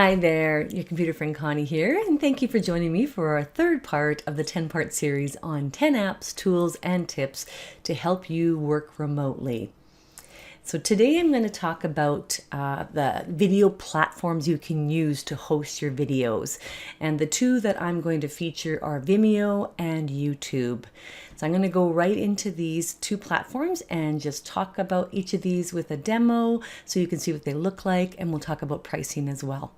Hi there, your computer friend Connie here, and thank you for joining me for our third part of the 10-part series on 10 apps, tools, and tips to help you work remotely. So today I'm going to talk about the video platforms you can use to host your videos. And the two that I'm going to feature are Vimeo and YouTube. So I'm going to go right into these two platforms and just talk about each of these with a demo so you can see what they look like, and we'll talk about pricing as well.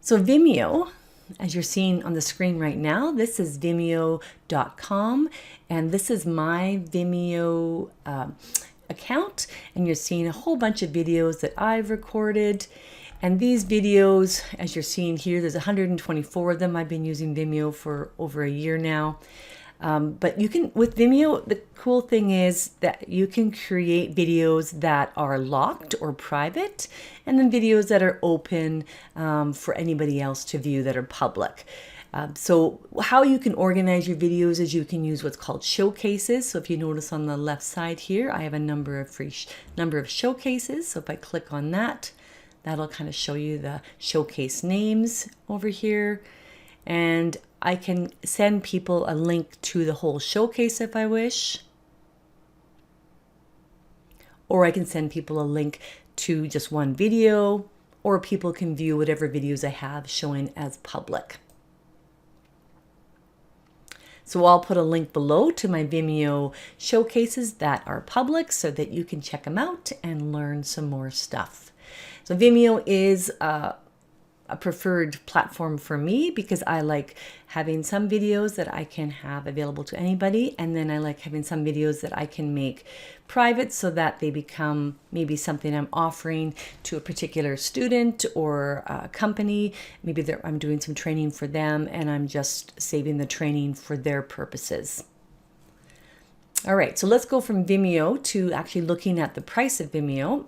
So Vimeo, as you're seeing on the screen right now, this is vimeo.com, and this is my Vimeo account, and you're seeing a whole bunch of videos that I've recorded. And these videos, as you're seeing here, there's 124 of them. I've been using Vimeo for over a year now. But you can, with Vimeo, the cool thing is that you can create videos that are locked or private, and then videos that are open for anybody else to view that are public. So how you can organize your videos is you can use what's called showcases. So if you notice on the left side here, I have a number of showcases. So if I click on that, that'll kind of show you the showcase names over here. And I can send people a link to the whole showcase if I wish. Or I can send people a link to just one video, or people can view whatever videos I have showing as public. So I'll put a link below to my Vimeo showcases that are public so that you can check them out and learn some more stuff. So Vimeo is a preferred platform for me because I like having some videos that I can have available to anybody, and then I like having some videos that I can make private so that they become maybe something I'm offering to a particular student or a company. Maybe I'm doing some training for them and I'm just saving the training for their purposes. All right, so let's go from Vimeo to actually looking at the price of Vimeo.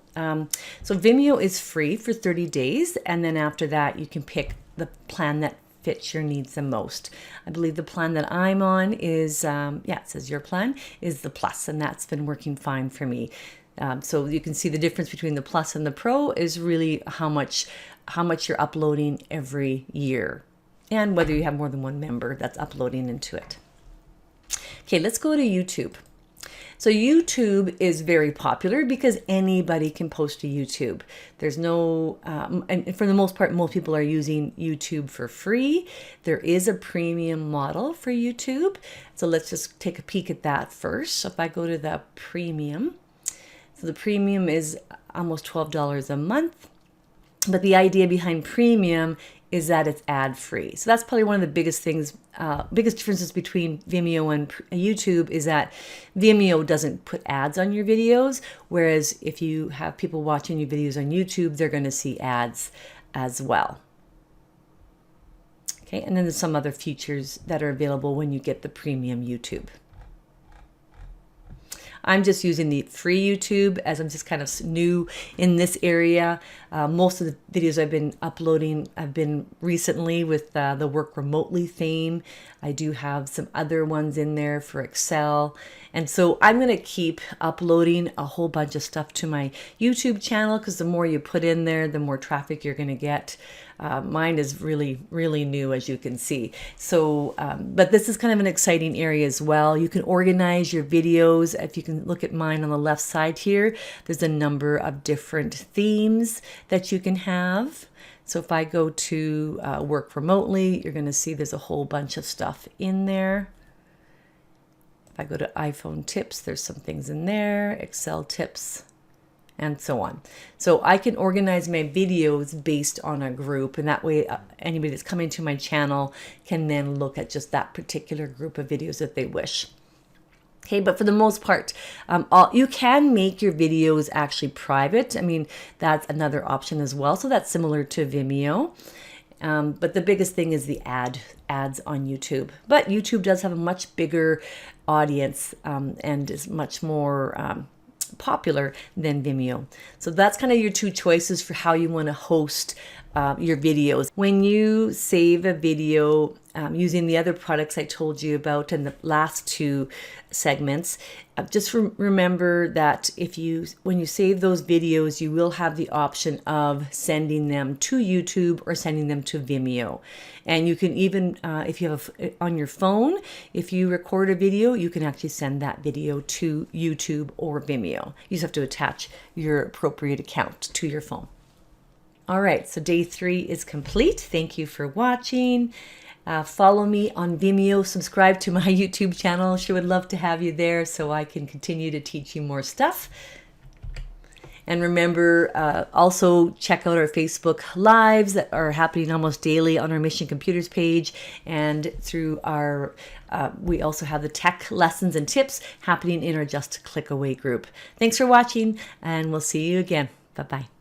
So Vimeo is free for 30 days, and then after that, you can pick the plan that fits your needs the most. I believe the plan that I'm on is, it says your plan, is the Plus, and that's been working fine for me. So you can see the difference between the Plus and the Pro is really how much you're uploading every year, and whether you have more than one member that's uploading into it. Okay, let's go to YouTube. So YouTube is very popular because anybody can post to YouTube. There's no, and for the most part, most people are using YouTube for free. There is a premium model for YouTube. So let's just take a peek at that first. So if I go to the premium, so the premium is almost $12 a month. But the idea behind premium is that it's ad-free. So that's probably one of the biggest things, biggest differences between Vimeo and YouTube is that Vimeo doesn't put ads on your videos, whereas if you have people watching your videos on YouTube, they're going to see ads as well. Okay, and then there's some other features that are available when you get the premium YouTube. I'm just using the free YouTube as I'm just kind of new in this area. Most of the videos I've been uploading have been recently with the work remotely theme. I do have some other ones in there for Excel. And so I'm going to keep uploading a whole bunch of stuff to my YouTube channel because the more you put in there, the more traffic you're going to get. Mine is really, really new, as you can see. So, but this is kind of an exciting area as well. You can organize your videos. If you can look at mine on the left side here, there's a number of different themes that you can have. So if I go to work remotely, you're going to see there's a whole bunch of stuff in there. If I go to iPhone tips, there's some things in there, Excel tips, and so on. So I can organize my videos based on a group, and that way anybody that's coming to my channel can then look at just that particular group of videos if they wish. Okay, but for the most part, you can make your videos actually private. I mean, that's another option as well. So that's similar to Vimeo. But the biggest thing is the ads on YouTube. But YouTube does have a much bigger audience and is much more popular than Vimeo. So that's kind of your two choices for how you want to host your videos. When you save a video using the other products I told you about in the last two segments. Just remember that when you save those videos, you will have the option of sending them to YouTube or sending them to Vimeo. And you can even, if you have on your phone, if you record a video, you can actually send that video to YouTube or Vimeo. You just have to attach your appropriate account to your phone. All right, so day 3 is complete. Thank you for watching. Follow me on Vimeo, subscribe to my YouTube channel. Sure would love to have you there so I can continue to teach you more stuff. And remember, also check out our Facebook Lives that are happening almost daily on our Mission Computers page. And through our, we also have the tech lessons and tips happening in our Just Click Away group. Thanks for watching, and we'll see you again. Bye-bye.